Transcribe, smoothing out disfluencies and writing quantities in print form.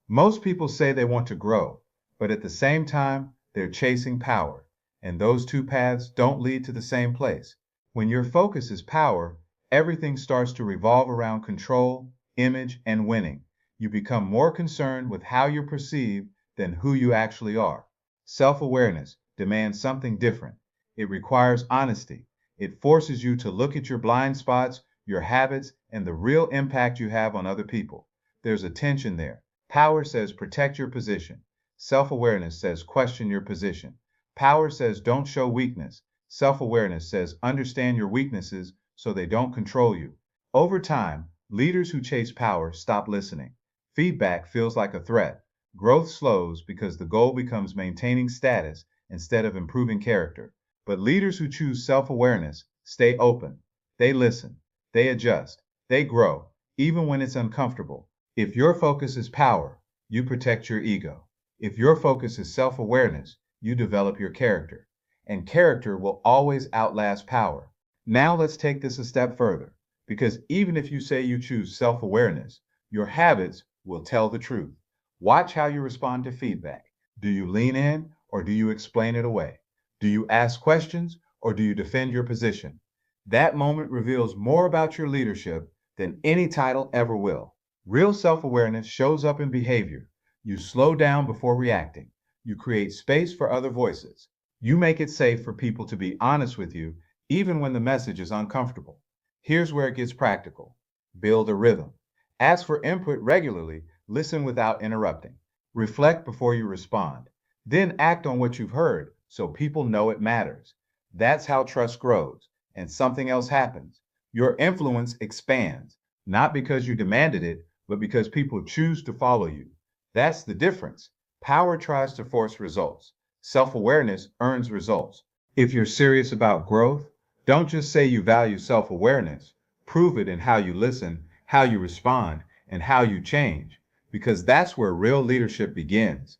Most people say they want to grow, but at the same time, they're chasing power. And those two paths don't lead to the same place. When your focus is power, everything starts to revolve around control, image, and winning. You become more concerned with how you're perceived than who you actually are. Self awareness demands something different. It requires honesty. It forces you to look at your blind spots, your habits, and the real impact you have on other people. There's a tension there. Power says protect your position. Self awareness says question your position. Power says don't show weakness. Self awareness says understand your weaknesses so they don't control you. Over time, leaders who chase power stop listening. Feedback feels like a threat. Growth slows because the goal becomes maintaining status instead of improving character. But leaders who choose self awareness stay open. They listen. They adjust. They grow, even when it's uncomfortable. If your focus is power, you protect your ego. If your focus is self awareness, you develop your character. And character will always outlast power. Now let's take this a step further, because even if you say you choose self awareness, your habits will tell the truth. Watch how you respond to feedback. Do you lean in or do you explain it away? Do you ask questions or do you defend your position? That moment reveals more about your leadership than any title ever will. Real self awareness shows up in behavior. You slow down before reacting. You create space for other voices. You make it safe for people to be honest with you, even when the message is uncomfortable. Here's where it gets practical. Build a rhythm. Ask for input regularly, listen without interrupting. Reflect before you respond. Then act on what you've heard so people know it matters. That's how trust grows. And something else happens. Your influence expands, not because you demanded it, but because people choose to follow you. That's the difference. Power tries to force results. Self awareness earns results. If you're serious about growth, don't just say you value self awareness. Prove it in how you listen, how you respond, and how you change, because that's where real leadership begins.